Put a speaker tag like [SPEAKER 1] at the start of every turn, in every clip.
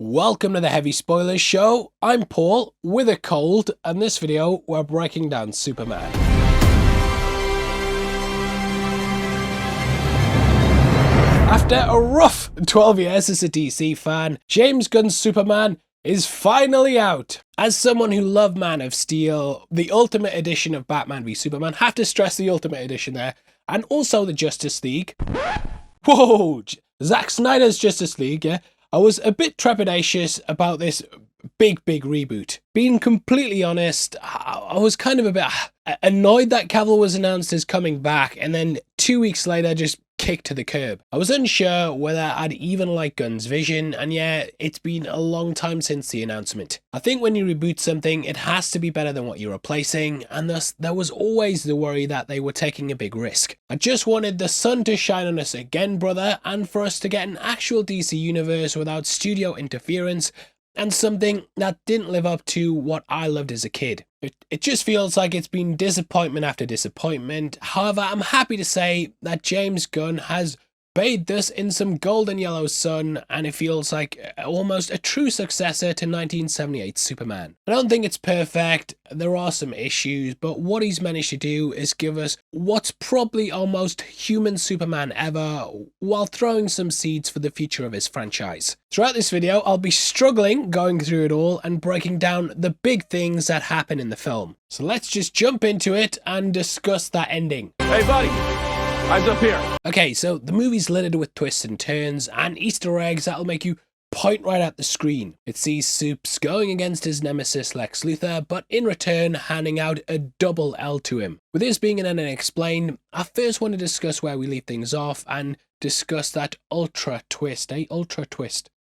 [SPEAKER 1] Welcome to the Heavy Spoilers Show. I'm Paul with a cold, and this video we're breaking down Superman. After a rough 12 years as a DC fan, James Gunn's Superman is finally out. As someone who loved Man of Steel, the Ultimate Edition of Batman v Superman, have to stress the Ultimate Edition there, and also the Justice League. Whoa! Zack Snyder's Justice League, yeah? I was a bit trepidatious about this big reboot. Being completely honest, I was kind of a bit annoyed that Cavill was announced as coming back and then 2 weeks later just kicked to the curb. I was unsure whether I'd even like Gunn's vision, and yeah, it's been a long time since the announcement. I think when you reboot something, it has to be better than what you're replacing, and thus there was always the worry that they were taking a big risk. I just wanted the sun to shine on us again, brother, and for us to get an actual DC universe without studio interference, and something that didn't live up to what I loved as a kid. It just feels like it's been disappointment after disappointment. However, I'm happy to say that James Gunn has bathed us in some golden yellow sun, and it feels like almost a true successor to 1978 Superman. I don't think it's perfect, there are some issues, but what he's managed to do is give us what's probably our most human Superman ever, while throwing some seeds for the future of his franchise. Throughout this video, I'll be struggling going through it all and breaking down the big things that happen in the film. So let's just jump into it and discuss that ending.
[SPEAKER 2] Hey buddy, eyes up here.
[SPEAKER 1] Okay, so the movie's littered with twists and turns and Easter eggs that'll make you point right at the screen. It sees Supes going against his nemesis Lex Luthor, but in return handing out a double L to him. With this being an unexplained, I first want to discuss where we leave things off and discuss that ultra twist.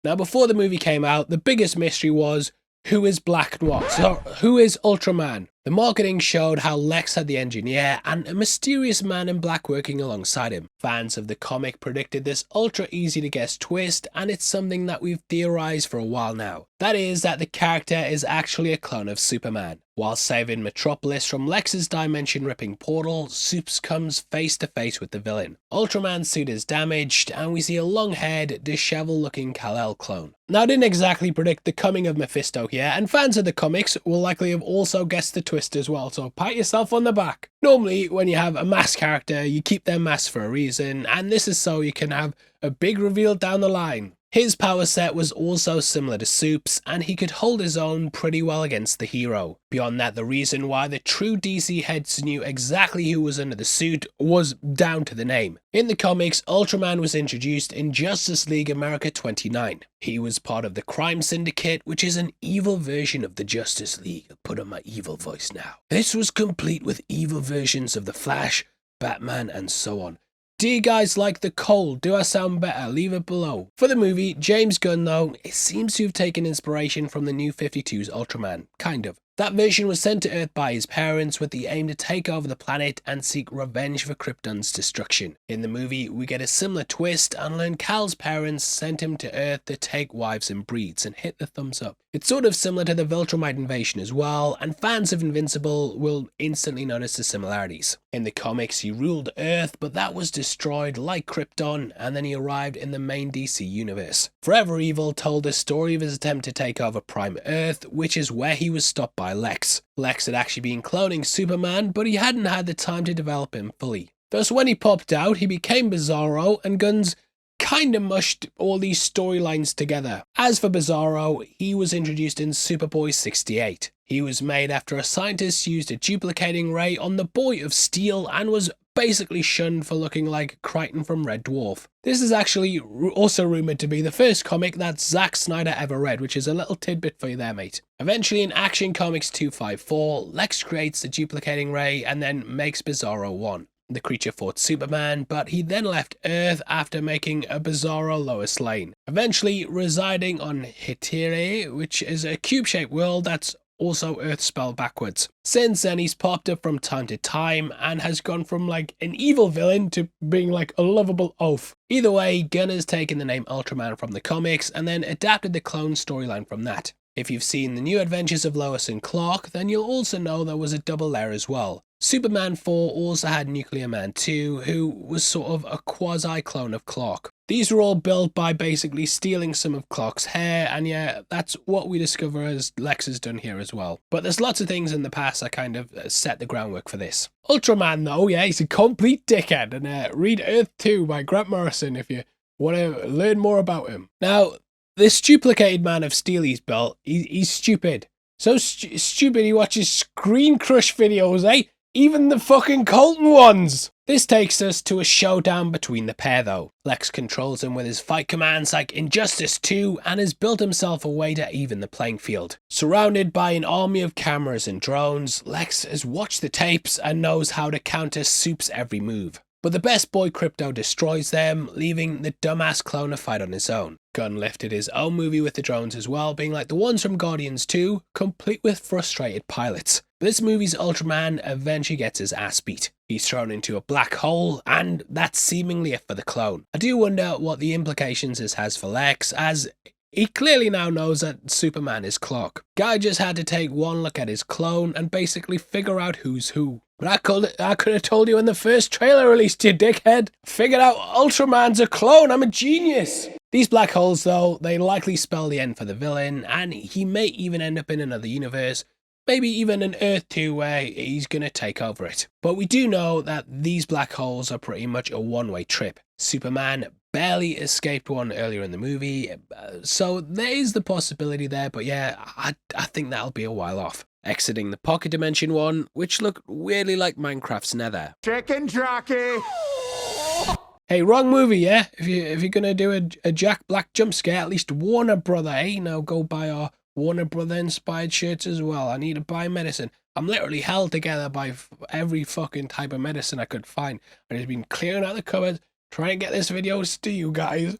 [SPEAKER 1] Now before the movie came out, the biggest mystery was, who is Black Noir? So who is Ultraman? The marketing showed how Lex had the engineer and a mysterious man in black working alongside him. Fans of the comic predicted this ultra easy to guess twist, and it's something that we've theorized for a while now. That is that the character is actually a clone of Superman. While saving Metropolis from Lex's dimension-ripping portal, Supes comes face to face with the villain. Ultraman's suit is damaged, and we see a long-haired, disheveled-looking Kal-El clone. Now, I didn't exactly predict the coming of Mephisto here, and fans of the comics will likely have also guessed the twist as well, so pat yourself on the back. Normally, when you have a masked character, you keep their mask for a reason, and this is so you can have a big reveal down the line. His power set was also similar to Supes, and he could hold his own pretty well against the hero. Beyond that, the reason why the true DC heads knew exactly who was under the suit was down to the name. In the comics, Ultraman was introduced in Justice League America 29. He was part of the Crime Syndicate, which is an evil version of the Justice League. Put on my evil voice now. This was complete with evil versions of the Flash, Batman, and so on. Do you guys like the cold? Do I sound better? Leave it below. For the movie, James Gunn though, it seems to have taken inspiration from the New 52's Ultraman. Kind of. That version was sent to Earth by his parents with the aim to take over the planet and seek revenge for Krypton's destruction. In the movie, we get a similar twist and learn Kal's parents sent him to Earth to take wives and breeds, and hit the thumbs up. It's sort of similar to the Viltrumite invasion as well, and fans of Invincible will instantly notice the similarities. In the comics, he ruled Earth, but that was destroyed like Krypton, and then he arrived in the main DC universe. Forever Evil told the story of his attempt to take over Prime Earth, which is where he was stopped by Lex. Lex had actually been cloning Superman, but he hadn't had the time to develop him fully. Thus when he popped out, he became Bizarro, and Gunn's kinda mushed all these storylines together. As for Bizarro, he was introduced in Superboy 68. He was made after a scientist used a duplicating ray on the Boy of Steel and was basically shunned for looking like Crichton from Red Dwarf. This is actually also rumoured to be the first comic that Zack Snyder ever read, which is a little tidbit for you there, mate. Eventually in Action Comics 254, Lex creates the duplicating ray and then makes Bizarro 1. The creature fought Superman, but he then left Earth after making a Bizarro Lois Lane, eventually residing on Hitire, which is a cube-shaped world that's also Earth spelled backwards. Since then, he's popped up from time to time and has gone from like an evil villain to being like a lovable oaf. Either way, Gunn has taken the name Ultraman from the comics and then adapted the clone storyline from that. If you've seen the New Adventures of Lois and Clark, then you'll also know there was a double there as well. Superman 4 also had Nuclear Man 2, who was sort of a quasi-clone of Clark. These were all built by basically stealing some of Clark's hair, and yeah, that's what we discover as Lex has done here as well. But there's lots of things in the past that kind of set the groundwork for this. Ultraman though, yeah, he's a complete dickhead, and read Earth 2 by Grant Morrison if you want to learn more about him. Now, this duplicated Man of Steel he's built, he's stupid. So stupid he watches Screen Crush videos, eh? Even the fucking Colton ones! This takes us to a showdown between the pair though. Lex controls him with his fight commands like Injustice 2 and has built himself a way to even the playing field. Surrounded by an army of cameras and drones, Lex has watched the tapes and knows how to counter Soup's every move. But the best boy Crypto destroys them, leaving the dumbass clone to fight on his own. Gunn lifted his own movie with the drones as well, being like the ones from Guardians 2, complete with frustrated pilots. But this movie's Ultraman eventually gets his ass beat. He's thrown into a black hole, and that's seemingly it for the clone. I do wonder what the implications this has for Lex, as he clearly now knows that Superman is Clark. Guy just had to take one look at his clone and basically figure out who's who. But I could have told you in the first trailer released, you dickhead. Figured out Ultraman's a clone, I'm a genius. These black holes though, they likely spell the end for the villain, and he may even end up in another universe. Maybe even an Earth 2 where he's gonna take over it. But we do know that these black holes are pretty much a one-way trip. Superman barely escaped one earlier in the movie, so there is the possibility there, but yeah, I think that'll be a while off. Exiting the pocket dimension one, which looked weirdly like Minecraft's Nether.
[SPEAKER 3] Chicken jockey!
[SPEAKER 1] Hey, wrong movie, yeah? If you're gonna do a Jack Black jump scare, at least Warner Brother, eh? Now go buy our Warner Brother inspired shirts as well. I need to buy medicine. I'm literally held together by every fucking type of medicine I could find. I've just been clearing out the cupboard, trying to get this video to you guys.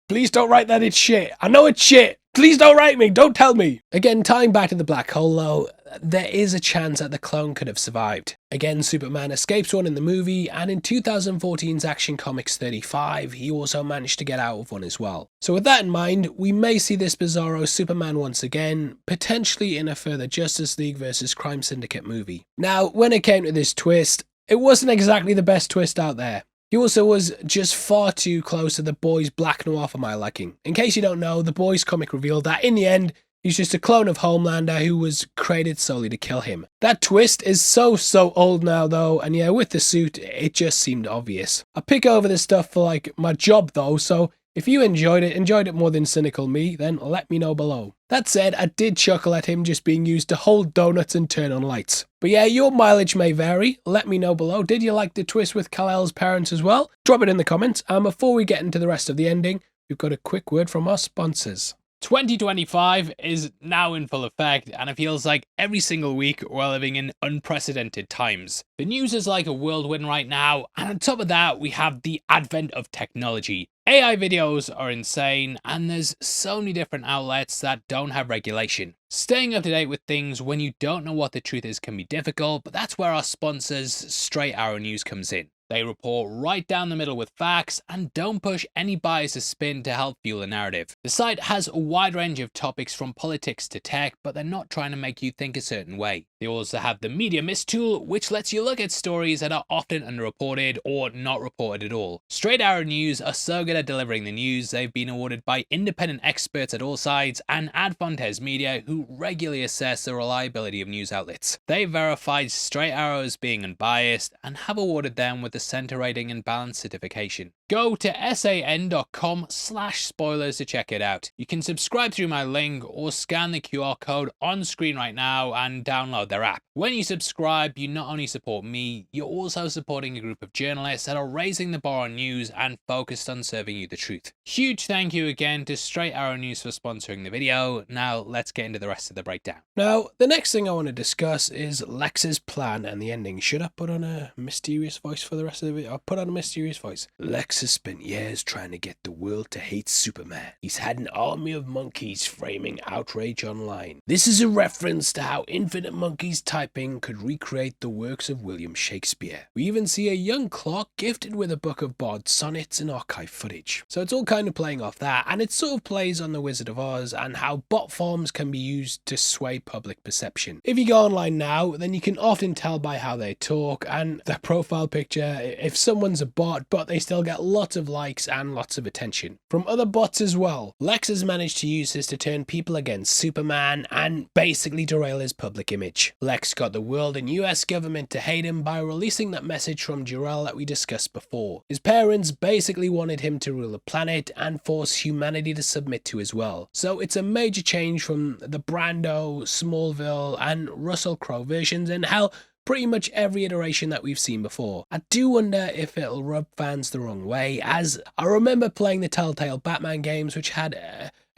[SPEAKER 1] Please don't write that it's shit. I know it's shit. Please don't write me. Don't tell me. Again, tying back to the black hole though, there is a chance that the clone could have survived. Again, Superman escapes one in the movie, and in 2014's Action Comics 35, he also managed to get out of one as well. So with that in mind, we may see this bizarro Superman once again, potentially in a further Justice League vs. Crime Syndicate movie. Now, when it came to this twist, it wasn't exactly the best twist out there. He also was just far too close to The Boys' black noir for my liking. In case you don't know, The Boys comic revealed that in the end, he's just a clone of Homelander who was created solely to kill him. That twist is so old now though, and yeah, with the suit, it just seemed obvious. I pick over this stuff for like my job though, so if you enjoyed it more than cynical me, then let me know below. That said, I did chuckle at him just being used to hold donuts and turn on lights. But yeah, your mileage may vary. Let me know below. Did you like the twist with Kal-El's parents as well? Drop it in the comments. And before we get into the rest of the ending, we've got a quick word from our sponsors.
[SPEAKER 4] 2025 is now in full effect, and it feels like every single week we're living in unprecedented times. The news is like a whirlwind right now, and on top of that, we have the advent of technology. AI videos are insane, and there's so many different outlets that don't have regulation. Staying up to date with things when you don't know what the truth is can be difficult, but that's where our sponsors, Straight Arrow News, comes in. They report right down the middle with facts and don't push any bias or spin to help fuel the narrative. The site has a wide range of topics from politics to tech, but they're not trying to make you think a certain way. They also have the Media Mist tool, which lets you look at stories that are often underreported or not reported at all. Straight Arrow News are so good at delivering the news, they've been awarded by independent experts at all sides and Ad Fontes Media, who regularly assess the reliability of news outlets. They verified Straight Arrow as being unbiased and have awarded them with the Center Rating and Balance certification. Go to san.com/spoilers to check it out. You can subscribe through my link or scan the QR code on screen right now and download their app. When you subscribe, you not only support me, you're also supporting a group of journalists that are raising the bar on news and focused on serving you the truth. Huge thank you again to Straight Arrow News for sponsoring the video. Now let's get into the rest of the breakdown.
[SPEAKER 1] Now, the next thing I want to discuss is Lex's plan and the ending. Should I put on a mysterious voice for the rest of the video? I'll put on a mysterious voice. Lex has spent years trying to get the world to hate Superman. He's had an army of monkeys framing outrage online. This is a reference to how infinite monkeys typing could recreate the works of William Shakespeare. We even see a young Clark gifted with a book of Bard's sonnets and archive footage. So it's all kind of playing off that, and it sort of plays on the Wizard of Oz and how bot forms can be used to sway public perception. If you go online now, then you can often tell by how they talk and their profile picture if someone's a bot, but they still get lots of likes and lots of attention from other bots as well. Lex has managed to use this to turn people against Superman and basically derail his public image. Lex got the world and US government to hate him by releasing that message from Jor-El that we discussed before. His parents basically wanted him to rule the planet and force humanity to submit to his will. So it's a major change from the Brando, Smallville and Russell Crowe versions, and hell, pretty much every iteration that we've seen before. I do wonder if it'll rub fans the wrong way, as I remember playing the Telltale Batman games, which had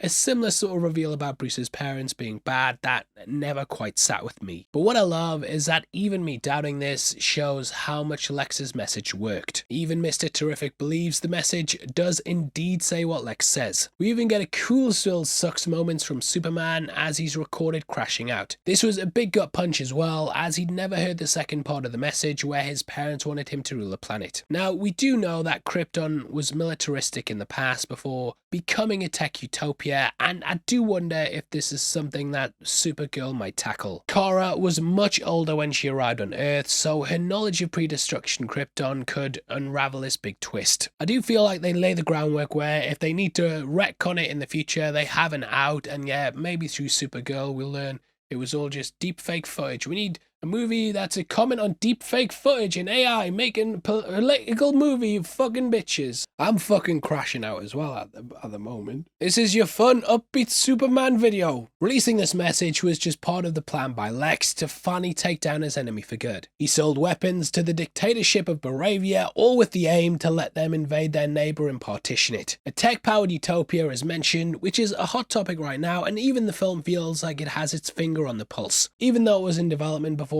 [SPEAKER 1] a similar sort of reveal about Bruce's parents being bad that never quite sat with me. But what I love is that even me doubting this shows how much Lex's message worked. Even Mr. Terrific believes the message does indeed say what Lex says. We even get a cool still sucks moments from Superman as he's recorded crashing out. This was a big gut punch as well, as he'd never heard the second part of the message where his parents wanted him to rule the planet. Now, we do know that Krypton was militaristic in the past before becoming a tech utopia, and I do wonder if this is something that Supergirl might tackle. Kara was much older when she arrived on Earth, so her knowledge of pre-destruction Krypton could unravel this big twist. I do feel like they lay the groundwork where if they need to retcon it in the future, they have an out, and yeah, maybe through Supergirl we'll learn it was all just deepfake footage. We need a movie that's a comment on deepfake footage and AI making political movie, you fucking bitches. I'm fucking crashing out as well at the moment. This is your fun, upbeat Superman video. Releasing this message was just part of the plan by Lex to finally take down his enemy for good. He sold weapons to the dictatorship of Baravia, all with the aim to let them invade their neighbor and partition it. A tech-powered utopia is mentioned, which is a hot topic right now, and even the film feels like it has its finger on the pulse, even though it was in development before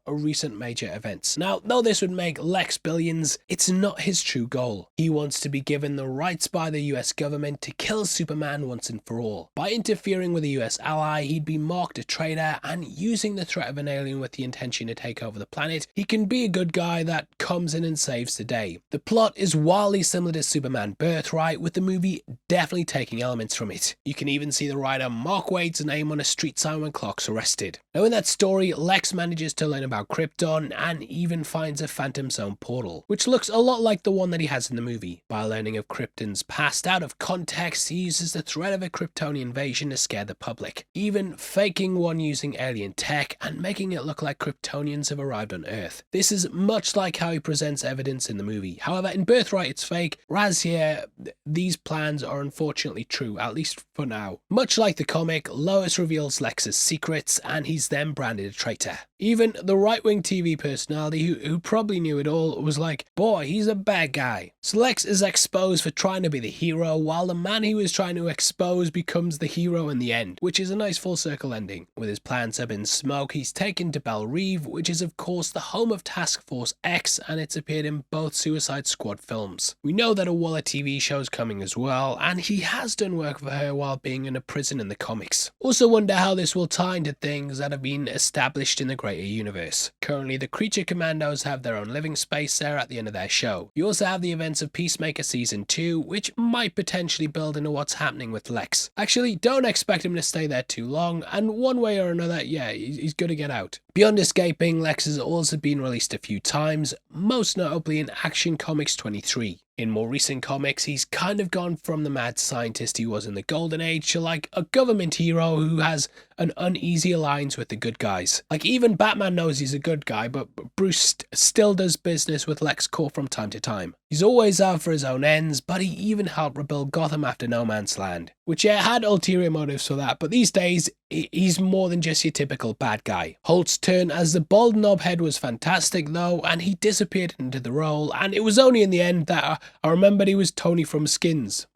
[SPEAKER 1] a recent major events. Now, though this would make Lex billions, it's not his true goal. He wants to be given the rights by the US government to kill Superman once and for all. By interfering with a US ally, he'd be marked a traitor, and using the threat of an alien with the intention to take over the planet, he can be a good guy that comes in and saves the day. The plot is wildly similar to Superman Birthright, with the movie definitely taking elements from it. You can even see the writer Mark Waid's name on a street sign when Clark's arrested. Now in that story, Lex manages to learn about Krypton and even finds a Phantom Zone portal, which looks a lot like the one that he has in the movie. By learning of Krypton's past out of context, he uses the threat of a Kryptonian invasion to scare the public, even faking one using alien tech and making it look like Kryptonians have arrived on Earth. This is much like how he presents evidence in the movie. However, in Birthright it's fake, whereas here, these plans are unfortunately true, at least for now. Much like the comic, Lois reveals Lex's secrets and he's then branded a traitor. Even the right-wing TV personality who probably knew it all was like, boy, he's a bad guy. So Lex is exposed for trying to be the hero, while the man he was trying to expose becomes the hero in the end, which is a nice full circle ending. With his plans up in smoke, he's taken to Belle Reve, which is of course the home of Task Force X, and it's appeared in both Suicide Squad films. We know that a Waller TV show is coming as well, and he has done work for her while being in a prison in the comics. Also wonder how this will tie into things that have been established in the greater universe. Currently, the Creature Commandos have their own living space there at the end of their show. You also have the events of Peacemaker Season 2, which might potentially build into what's happening with Lex. Actually, don't expect him to stay there too long, and one way or another, yeah, he's gonna get out. Beyond escaping, Lex has also been released a few times, most notably in Action Comics 23. In more recent comics, he's kind of gone from the mad scientist he was in the Golden Age to like a government hero who has an uneasy alliance with the good guys. Like even Batman knows he's a good guy, but Bruce still does business with LexCorp from time to time. He's always out for his own ends, but he even helped rebuild Gotham after No Man's Land, which had ulterior motives for that, but these days, he's more than just your typical bad guy. Holt's turn as the bald knobhead was fantastic though, and he disappeared into the role, and it was only in the end that I remembered he was Tony from Skins.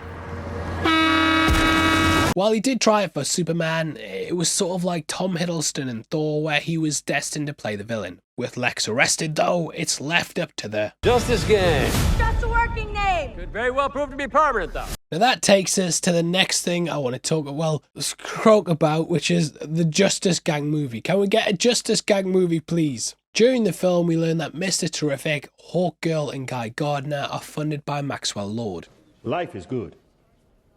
[SPEAKER 1] While he did try it for Superman, it was sort of like Tom Hiddleston in Thor, where he was destined to play the villain. With Lex arrested though, it's left up to the
[SPEAKER 2] Justice Gang.
[SPEAKER 3] Just a working name.
[SPEAKER 2] Could very well prove to be permanent, though.
[SPEAKER 1] Now that takes us to the next thing I want to croak about, which is the Justice Gang movie. Can we get a Justice Gang movie, please? During the film, we learn that Mr. Terrific, Hawkgirl, and Guy Gardner are funded by Maxwell Lord.
[SPEAKER 5] Life is good.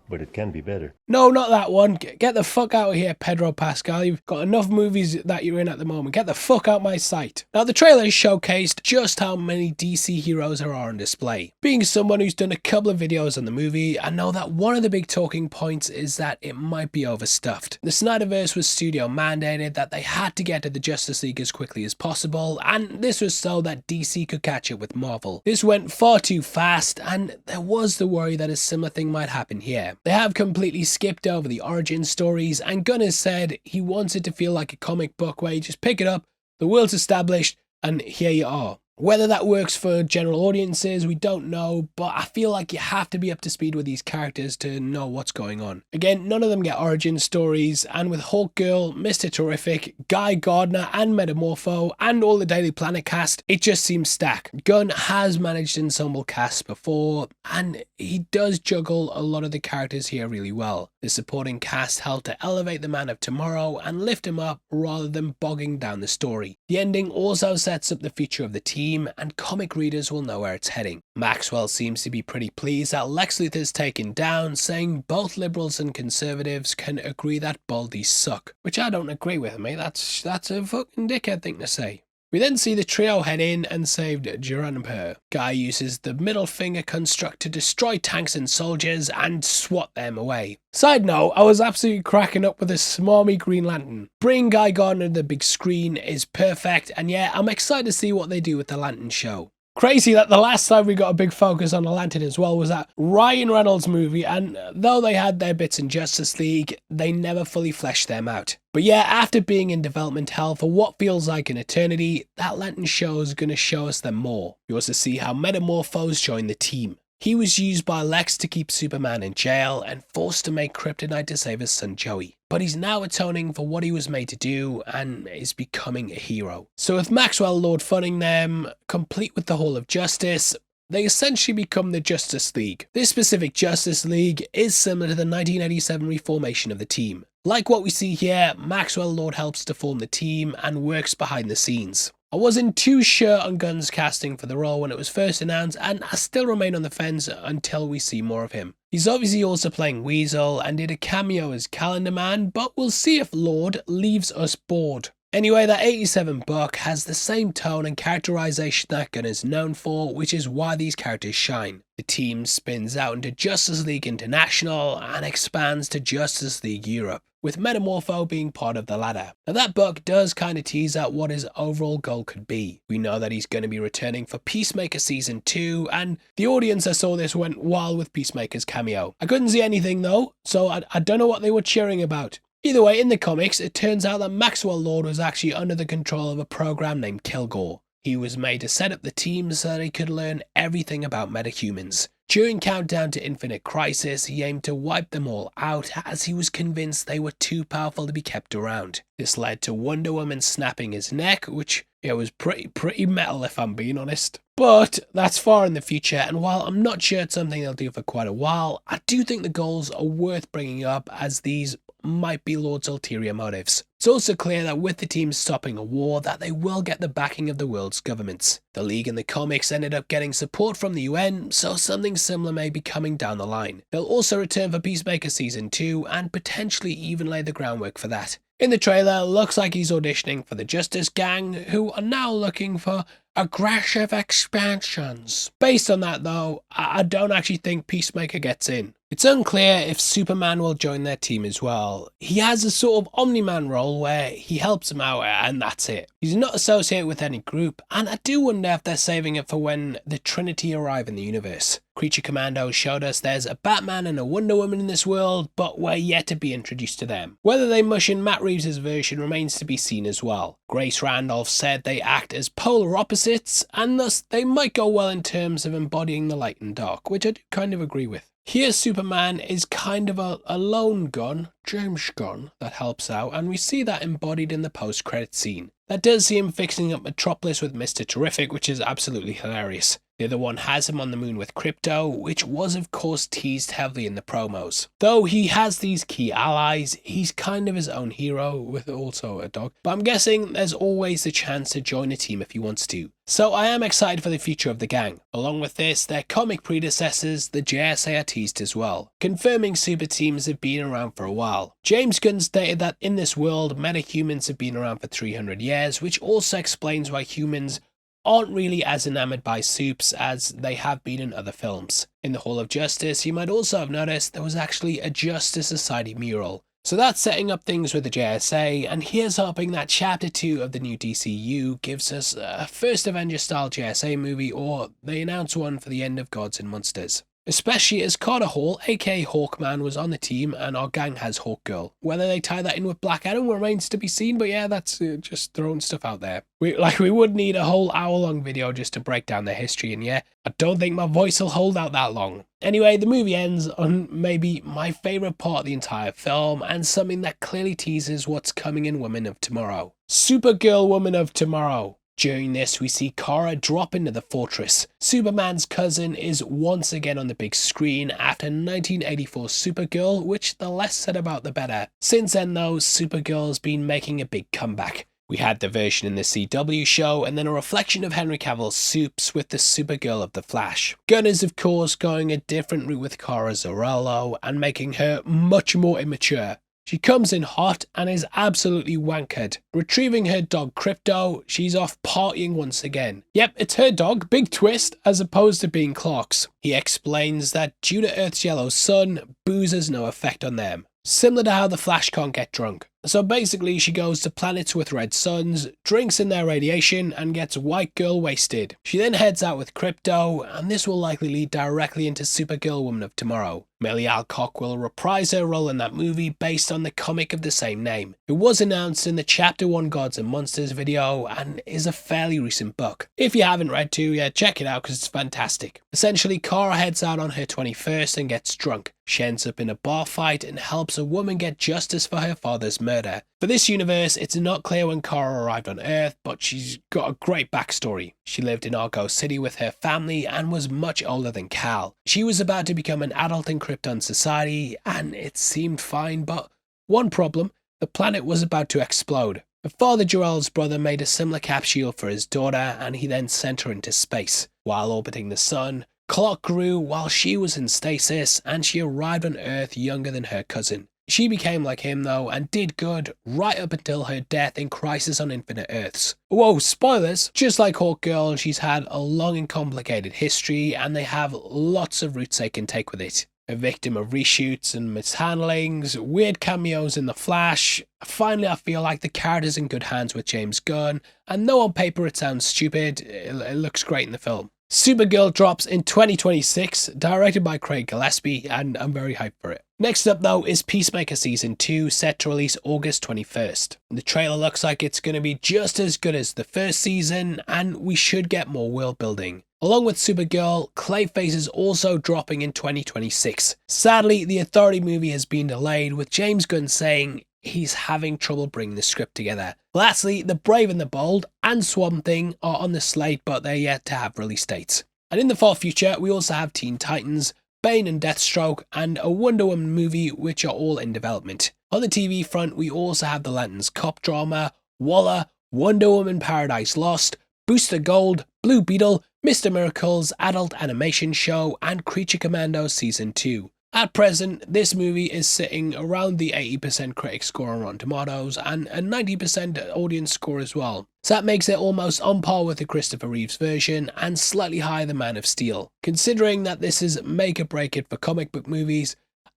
[SPEAKER 3] but it can be better.
[SPEAKER 1] No, not that one. Get the fuck out of here, Pedro Pascal. You've got enough movies that you're in at the moment. Get the fuck out my sight. Now, the trailer showcased just how many DC heroes there are on display. Being someone who's done a couple of videos on the movie, I know that one of the big talking points is that it might be overstuffed. The Snyderverse was studio mandated that they had to get to the Justice League as quickly as possible, and this was so that DC could catch up with Marvel. This went far too fast, and there was the worry that a similar thing might happen here. They have completely skipped over the origin stories, and Gunn has said he wants it to feel like a comic book where you just pick it up, the world's established, and here you are. Whether that works for general audiences, we don't know, but I feel like you have to be up to speed with these characters to know what's going on. Again, none of them get origin stories, and with Hawkgirl, Mr. Terrific, Guy Gardner, and Metamorpho, and all the Daily Planet cast, it just seems stacked. Gunn has managed ensemble casts before, and he does juggle a lot of the characters here really well. The supporting cast help to elevate the Man of Tomorrow and lift him up rather than bogging down the story. The ending also sets up the future of the team, and comic readers will know where it's heading. Maxwell seems to be pretty pleased that Lex Luthor's taken down, saying both liberals and conservatives can agree that baldies suck. Which I don't agree with, mate. That's a fucking dickhead thing to say. We then see the trio head in and save Geronimo. Guy uses the middle finger construct to destroy tanks and soldiers and swat them away. Side note, I was absolutely cracking up with this smarmy Green Lantern. Bringing Guy Gardner to the big screen is perfect, and yeah, I'm excited to see what they do with the Lantern show. Crazy that the last time we got a big focus on the Lantern as well was that Ryan Reynolds movie, and though they had their bits in Justice League, they never fully fleshed them out. But yeah, after being in development hell for what feels like an eternity, that Lantern show is going to show us them more. We also see how Metamorphos joined the team. He was used by Lex to keep Superman in jail and forced to make kryptonite to save his son Joey. But he's now atoning for what he was made to do and is becoming a hero. So with Maxwell Lord funding them, complete with the Hall of Justice, they essentially become the Justice League. This specific Justice League is similar to the 1987 reformation of the team. Like what we see here, Maxwell Lord helps to form the team and works behind the scenes. I wasn't too sure on Gunn's casting for the role when it was first announced, and I still remain on the fence until we see more of him. He's obviously also playing Weasel and did a cameo as Calendar Man, but we'll see if Lord leaves us bored. Anyway, that 87 book has the same tone and characterization that Gunn is known for, which is why these characters shine. The team spins out into Justice League International and expands to Justice League Europe, with Metamorpho being part of the latter. Now that book does kind of tease out what his overall goal could be. We know that he's going to be returning for Peacemaker Season 2, and the audience that saw this went wild with Peacemaker's cameo. I couldn't see anything though, so I don't know what they were cheering about. Either way, in the comics, it turns out that Maxwell Lord was actually under the control of a program named Kilgore. He was made to set up the team so that he could learn everything about metahumans. During Countdown to Infinite Crisis, he aimed to wipe them all out as he was convinced they were too powerful to be kept around. This led to Wonder Woman snapping his neck, which was pretty metal if I'm being honest. But that's far in the future, and while I'm not sure it's something they'll do for quite a while, I do think the goals are worth bringing up as these might be Lord's ulterior motives. It's also clear that with the team stopping a war that they will get the backing of the world's governments. The League in the comics ended up getting support from the UN, so something similar may be coming down the line. They'll also return for Peacemaker Season 2 and potentially even lay the groundwork for that. In the trailer, looks like he's auditioning for the Justice Gang, who are now looking for aggressive expansions. Based on that though, I don't actually think Peacemaker gets in. It's unclear if Superman will join their team as well. He has a sort of Omni-Man role where he helps them out and that's it. He's not associated with any group, and I do wonder if they're saving it for when the Trinity arrive in the universe. Creature Commando showed us there's a Batman and a Wonder Woman in this world, but we're yet to be introduced to them. Whether they mush in Matt Reeves' version remains to be seen as well. Grace Randolph said they act as polar opposites, and thus they might go well in terms of embodying the light and dark, which I do kind of agree with. Here Superman is kind of a lone gun, James Gunn, that helps out, and we see that embodied in the post-credit scene. That does see him fixing up Metropolis with Mr. Terrific, which is absolutely hilarious. The other one has him on the moon with Crypto, which was of course teased heavily in the promos. Though he has these key allies, he's kind of his own hero with also a dog, but I'm guessing there's always the chance to join a team if he wants to. So I am excited for the future of the gang. Along with this, their comic predecessors, the JSA, are teased as well, confirming super teams have been around for a while. James Gunn stated that in this world, metahumans have been around for 300 years, which also explains why humans aren't really as enamored by supes as they have been in other films. In the Hall of Justice, you might also have noticed there was actually a Justice Society mural. So that's setting up things with the JSA, and here's hoping that Chapter 2 of the new DCU gives us a first Avengers style JSA movie, or they announce one for the end of Gods and Monsters. Especially as Carter Hall, aka Hawkman, was on the team and our gang has Hawkgirl. Whether they tie that in with Black Adam remains to be seen, but yeah, that's just throwing stuff out there. We would need a whole hour-long video just to break down their history, and yeah, I don't think my voice will hold out that long. Anyway, the movie ends on maybe my favourite part of the entire film, and something that clearly teases what's coming in Women of Tomorrow. Supergirl Woman of Tomorrow. During this, we see Kara drop into the fortress. Superman's cousin is once again on the big screen after 1984 Supergirl, which the less said about the better. Since then though, Supergirl's been making a big comeback. We had the version in the CW show, and then a reflection of Henry Cavill's supes with the Supergirl of The Flash. Gunn is of course going a different route with Kara Zor-El and making her much more immature. She comes in hot and is absolutely wankered. Retrieving her dog Crypto, she's off partying once again. Yep, it's her dog, big twist, as opposed to being Clark's. He explains that due to Earth's yellow sun, booze has no effect on them. Similar to how the Flash can't get drunk. So basically she goes to planets with red suns, drinks in their radiation, and gets white girl wasted. She then heads out with Crypto, and this will likely lead directly into Supergirl Woman of Tomorrow. Millie Alcock will reprise her role in that movie based on the comic of the same name. It was announced in the Chapter 1 Gods and Monsters video and is a fairly recent book. If you haven't read 2 yet, check it out because it's fantastic. Essentially, Kara heads out on her 21st and gets drunk. She ends up in a bar fight and helps a woman get justice for her father's murder. For this universe, it's not clear when Kara arrived on Earth, but she's got a great backstory. She lived in Argo City with her family and was much older than Cal. She was about to become an adult in Krypton society, and it seemed fine, but one problem, the planet was about to explode. Her father Jor-El's brother made a similar capsule for his daughter, and he then sent her into space. While orbiting the sun, Clark grew while she was in stasis, and she arrived on Earth younger than her cousin. She became like him though, and did good right up until her death in Crisis on Infinite Earths. Whoa, spoilers! Just like Hawkgirl, she's had a long and complicated history, and they have lots of routes they can take with it. A victim of reshoots and mishandlings, weird cameos in The Flash. Finally, I feel like the character's in good hands with James Gunn, and though on paper it sounds stupid, it looks great in the film. Supergirl drops in 2026, directed by Craig Gillespie, and I'm very hyped for it. Next up though is Peacemaker Season 2, set to release August 21st. The trailer looks like it's going to be just as good as the first season, and we should get more world building. Along with Supergirl, Clayface is also dropping in 2026. Sadly, the Authority movie has been delayed, with James Gunn saying he's having trouble bringing the script together. Lastly, The Brave and the Bold and Swamp Thing are on the slate, but they're yet to have release dates. And in the far future, we also have Teen Titans, Bane and Deathstroke, and a Wonder Woman movie, which are all in development. On the TV front, we also have the Lanterns cop drama, Waller, Wonder Woman Paradise Lost, Booster Gold, Blue Beetle, Mr. Miracle's adult animation show, and Creature Commandos Season 2. At present, this movie is sitting around the 80% critic score on Rotten Tomatoes and a 90% audience score as well. So that makes it almost on par with the Christopher Reeves version and slightly higher than Man of Steel. Considering that this is make or break it for comic book movies,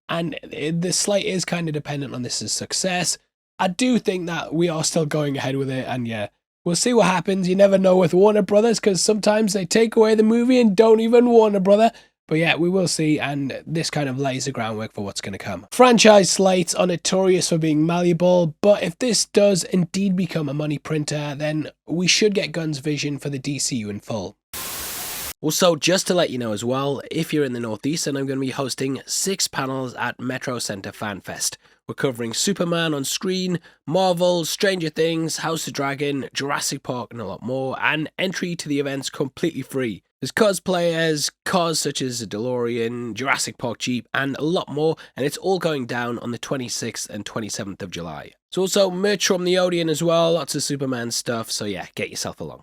[SPEAKER 1] and the slate is kind of dependent on this' success, I do think that we are still going ahead with it, and yeah, we'll see what happens. You never know with Warner Brothers, because sometimes they take away the movie and don't even warn a brother. But yeah, we will see, and this kind of lays the groundwork for what's going to come. Franchise slates are notorious for being malleable, but if this does indeed become a money printer, then we should get Gunn's vision for the DCU in full. Also, just to let you know as well, if you're in the Northeast, then I'm going to be hosting 6 panels at Metro Center Fan Fest. We're covering Superman on screen, Marvel, Stranger Things, House of Dragon, Jurassic Park, and a lot more, and entry to the event's completely free. There's cosplayers, cars such as a DeLorean, Jurassic Park Jeep, and a lot more, and it's all going down on the 26th and 27th of July. There's also merch from the Odeon as well, lots of Superman stuff, so yeah, get yourself along.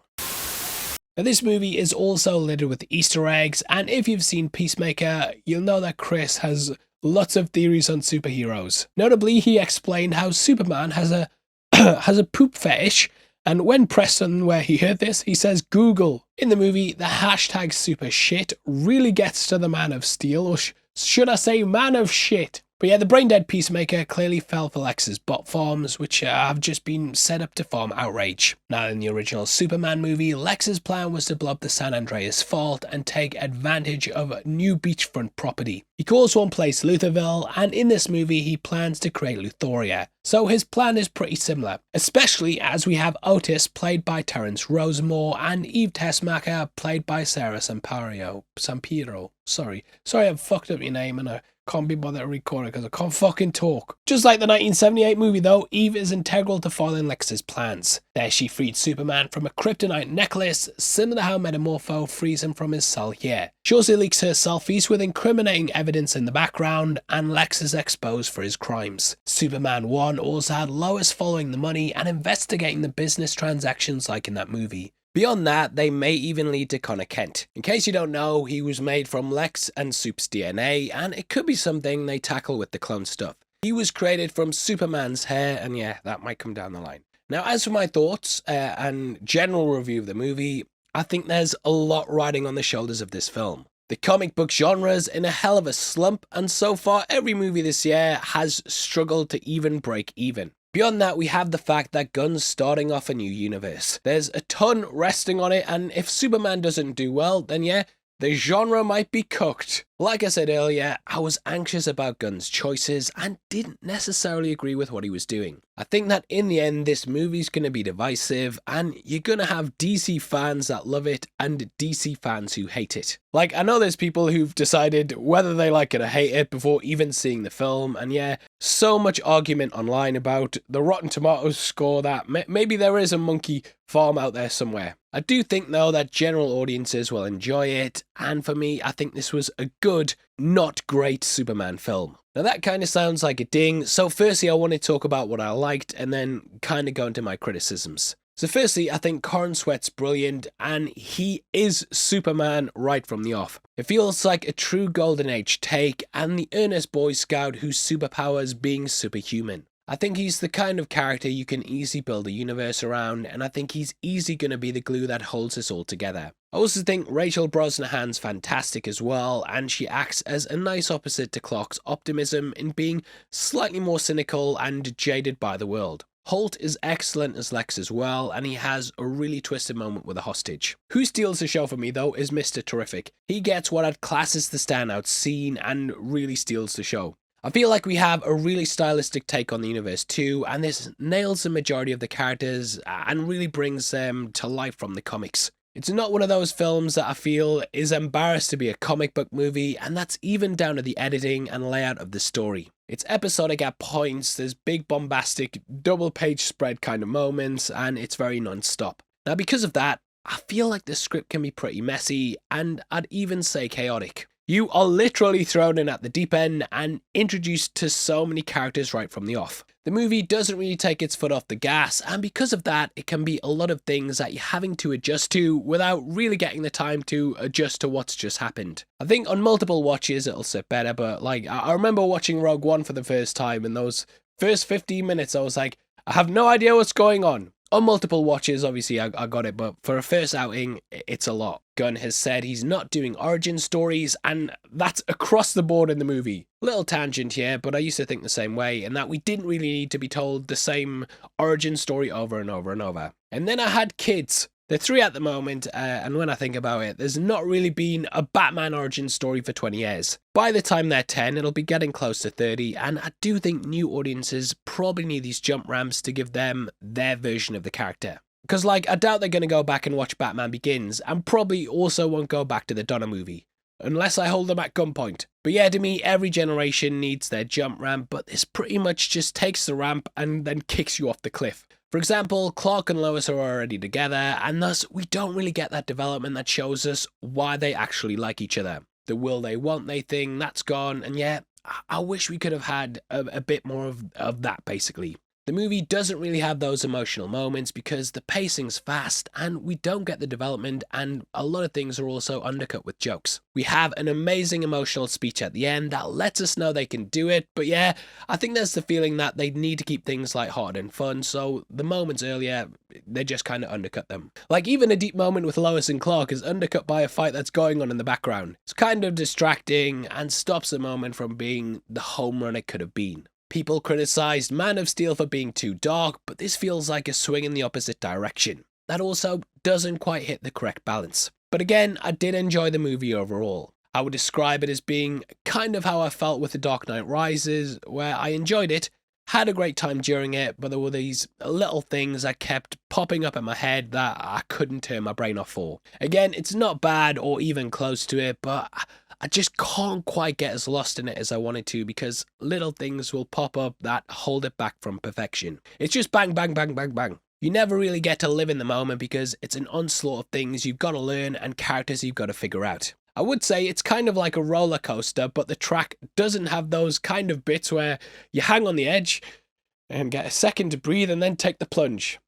[SPEAKER 1] Now, this movie is also littered with Easter eggs, and if you've seen Peacemaker, you'll know that Chris has lots of theories on superheroes. Notably, he explained how Superman has a has a poop fetish, and when pressed on where he heard this, he says Google. In the movie, the hashtag super shit really gets to the Man of Steel, or should I say Man of Shit. But yeah, the brain-dead Peacemaker clearly fell for Lex's bot farms, which have just been set up to farm outrage. Now, in the original Superman movie, Lex's plan was to blow up the San Andreas fault and take advantage of new beachfront property. He calls one place Luthorville, and in this movie, he plans to create Luthoria. So his plan is pretty similar, especially as we have Otis, played by Terrence Rosemore, and Eve Tessmacher, played by Sarah Sampiro. Sorry, I've fucked up your name and I can't be bothered to record it because I can't fucking talk. Just like the 1978 movie though, Eve is integral to following Lex's plans. There she freed Superman from a kryptonite necklace, similar to how Metamorpho frees him from his cell here. She also leaks her selfies with incriminating evidence in the background, and Lex is exposed for his crimes. Superman 1 also had Lois following the money and investigating the business transactions like in that movie. Beyond that, they may even lead to Connor Kent. In case you don't know, he was made from Lex and Soup's DNA, and it could be something they tackle with the clone stuff. He was created from Superman's hair, and yeah, that might come down the line. Now, as for my thoughts and general review of the movie, I think there's a lot riding on the shoulders of this film. The comic book genre's in a hell of a slump, and so far every movie this year has struggled to even break even. Beyond that, we have the fact that Gunn's starting off a new universe. There's a ton resting on it, and if Superman doesn't do well, then yeah, the genre might be cooked. Like I said earlier, I was anxious about Gunn's choices and didn't necessarily agree with what he was doing. I think that in the end, this movie's going to be divisive, and you're going to have DC fans that love it and DC fans who hate it. Like, I know there's people who've decided whether they like it or hate it before even seeing the film, and yeah, so much argument online about the Rotten Tomatoes score that maybe there is a monkey farm out there somewhere. I do think though that general audiences will enjoy it, and for me, I think this was a good, not great Superman film. Now that kind of sounds like a ding, so firstly I want to talk about what I liked and then kind of go into my criticisms. So firstly, I think Corrin Sweat's brilliant, and he is Superman right from the off. It feels like a true Golden Age take, and the earnest Boy Scout whose superpowers being superhuman. I think he's the kind of character you can easily build a universe around, and I think he's easily going to be the glue that holds us all together. I also think Rachel Brosnahan's fantastic as well, and she acts as a nice opposite to Clark's optimism in being slightly more cynical and jaded by the world. Holt is excellent as Lex as well, and he has a really twisted moment with a hostage. Who steals the show for me though is Mr. Terrific. He gets what I'd class as the standout scene and really steals the show. I feel like we have a really stylistic take on the universe too, and this nails the majority of the characters and really brings them to life from the comics. It's not one of those films that I feel is embarrassed to be a comic book movie, and that's even down to the editing and layout of the story. It's episodic at points, there's big bombastic double page spread kind of moments, and it's very non-stop. Now because of that, I feel like the script can be pretty messy, and I'd even say chaotic. You are literally thrown in at the deep end and introduced to so many characters right from the off. The movie doesn't really take its foot off the gas, and because of that, it can be a lot of things that you're having to adjust to without really getting the time to adjust to what's just happened. I think on multiple watches it'll sit better, but like I remember watching Rogue One for the first time, and those first 15 minutes I was like, I have no idea what's going on. On multiple watches, obviously, I got it, but for a first outing, it's a lot. Gunn has said he's not doing origin stories, and that's across the board in the movie. Little tangent here, but I used to think the same way, and that we didn't really need to be told the same origin story over and over and over. And then I had kids. They're 3 at the moment, and when I think about it, there's not really been a Batman origin story for 20 years. By the time they're 10, it'll be getting close to 30, and I do think new audiences probably need these jump ramps to give them their version of the character. Because, like, I doubt they're going to go back and watch Batman Begins, and probably also won't go back to the Donner movie. unless I hold them at gunpoint. But yeah, to me, every generation needs their jump ramp, but this pretty much just takes the ramp and then kicks you off the cliff. For example, Clark and Lois are already together, and thus we don't really get that development that shows us why they actually like each other. The will they won't they thing, that's gone, and yeah, I wish we could have had a bit more of that, basically. The movie doesn't really have those emotional moments because the pacing's fast and we don't get the development, and a lot of things are also undercut with jokes. We have an amazing emotional speech at the end that lets us know they can do it, but yeah, I think there's the feeling that they need to keep things lighthearted and fun, so the moments earlier, they just kind of undercut them. Like even a deep moment with Lois and Clark is undercut by a fight that's going on in the background. It's kind of distracting and stops the moment from being the home run it could have been. People criticised Man of Steel for being too dark, but this feels like a swing in the opposite direction. That also doesn't quite hit the correct balance. But again, I did enjoy the movie overall. I would describe it as being kind of how I felt with The Dark Knight Rises, where I enjoyed it, had a great time during it, but there were these little things that kept popping up in my head that I couldn't turn my brain off for. Again, it's not bad or even close to it, but I just can't quite get as lost in it as I wanted to because little things will pop up that hold it back from perfection. It's just bang, bang, bang, bang, bang. You never really get to live in the moment because it's an onslaught of things you've got to learn and characters you've got to figure out. I would say it's kind of like a roller coaster, but the track doesn't have those kind of bits where you hang on the edge and get a second to breathe and then take the plunge.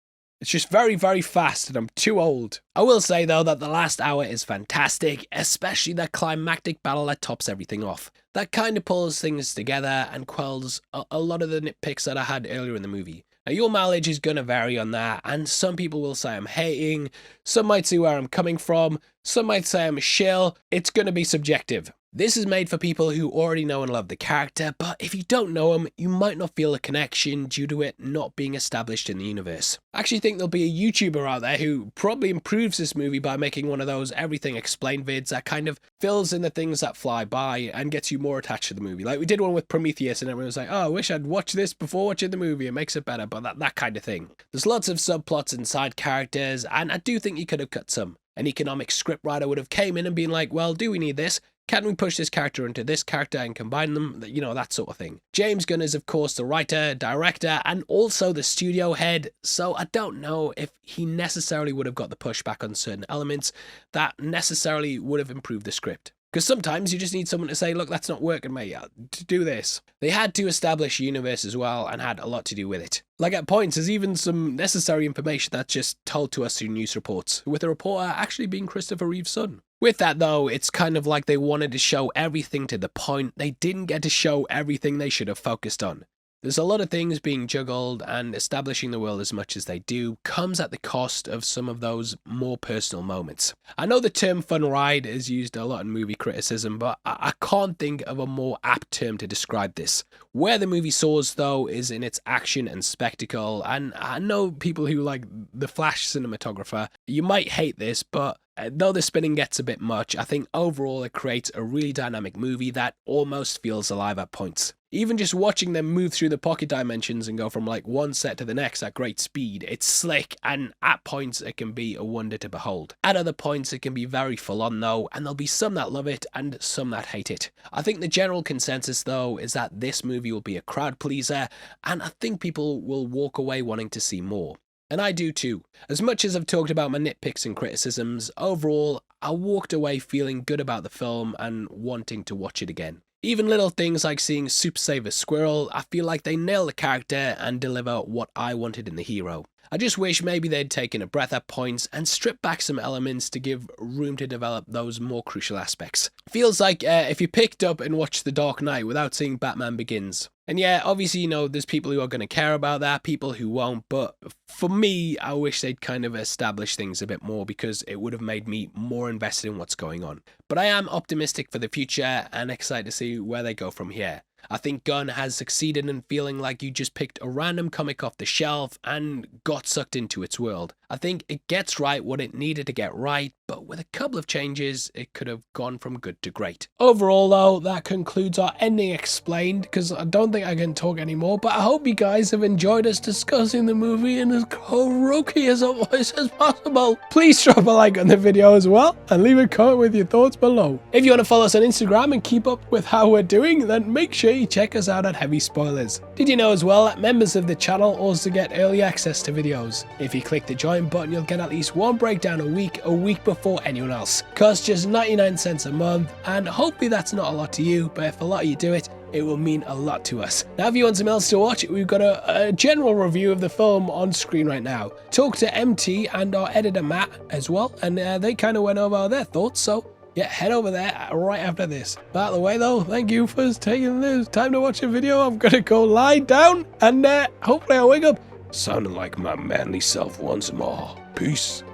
[SPEAKER 1] It's just very, very fast and I'm too old. I will say though that the last hour is fantastic, especially that climactic battle that tops everything off. That kind of pulls things together and quells a lot of the nitpicks that I had earlier in the movie. Now your mileage is going to vary on that, and some people will say I'm hating, some might see where I'm coming from, some might say I'm a shill. It's going to be subjective. This is made for people who already know and love the character, but if you don't know him, you might not feel a connection due to it not being established in the universe. I actually think there'll be a YouTuber out there who probably improves this movie by making one of those everything explained vids that kind of fills in the things that fly by and gets you more attached to the movie. Like we did one with Prometheus and everyone was like, oh, I wish I'd watched this before watching the movie, it makes it better, but that kind of thing. There's lots of subplots and side characters, and I do think you could have cut some. An economic scriptwriter would have came in and been like, well, do we need this? Can we push this character into this character and combine them? You know, that sort of thing. James Gunn is, of course, the writer, director, and also the studio head, so I don't know if he necessarily would have got the pushback on certain elements that necessarily would have improved the script. Because sometimes you just need someone to say, look, that's not working, mate, to do this. They had to establish a universe as well and had a lot to do with it. Like at points, there's even some necessary information that's just told to us through news reports, with the reporter actually being Christopher Reeve's son. With that though, it's kind of like they wanted to show everything to the point. They didn't get to show everything they should have focused on. There's a lot of things being juggled, and establishing the world as much as they do comes at the cost of some of those more personal moments. I know the term fun ride is used a lot in movie criticism, but I can't think of a more apt term to describe this. Where the movie soars though is in its action and spectacle, and I know people who like the Flash cinematographer, you might hate this, but though the spinning gets a bit much, I think overall it creates a really dynamic movie that almost feels alive at points. Even just watching them move through the pocket dimensions and go from like one set to the next at great speed, it's slick, and at points it can be a wonder to behold. At other points it can be very full on though, and there'll be some that love it and some that hate it. I think the general consensus though is that this movie will be a crowd pleaser, and I think people will walk away wanting to see more. And I do too. As much as I've talked about my nitpicks and criticisms, overall, I walked away feeling good about the film and wanting to watch it again. Even little things like seeing Soup save a squirrel, I feel like they nail the character and deliver what I wanted in the hero. I just wish maybe they'd taken a breath at points and stripped back some elements to give room to develop those more crucial aspects. Feels like if you picked up and watched The Dark Knight without seeing Batman Begins. And yeah, obviously, you know, there's people who are going to care about that, people who won't, but for me, I wish they'd kind of establish things a bit more because it would have made me more invested in what's going on. But I am optimistic for the future and excited to see where they go from here. I think Gunn has succeeded in feeling like you just picked a random comic off the shelf and got sucked into its world. I think it gets right what it needed to get right, but with a couple of changes, it could have gone from good to great. Overall though, that concludes our ending explained, because I don't think I can talk anymore, but I hope you guys have enjoyed us discussing the movie in as croaky as a voice as possible. Please drop a like on the video as well, and leave a comment with your thoughts below. If you want to follow us on Instagram and keep up with how we're doing, then make sure you check us out at Heavy Spoilers. Did you know as well that members of the channel also get early access to videos? If you click the join button, you'll get at least one breakdown a week before anyone else. Costs just 99 cents a month, and hopefully that's not a lot to you, but if a lot of you do it, it will mean a lot to us. Now, if you want something else to watch, we've got a general review of the film on screen right now. Talk to MT and our editor Matt as well, and they kind of went over their thoughts, so yeah, head over there right after this. By the way though, thank you for taking the time to watch the video. I'm gonna go lie down, and hopefully I'll wake up sounding like my manly self once more. Peace.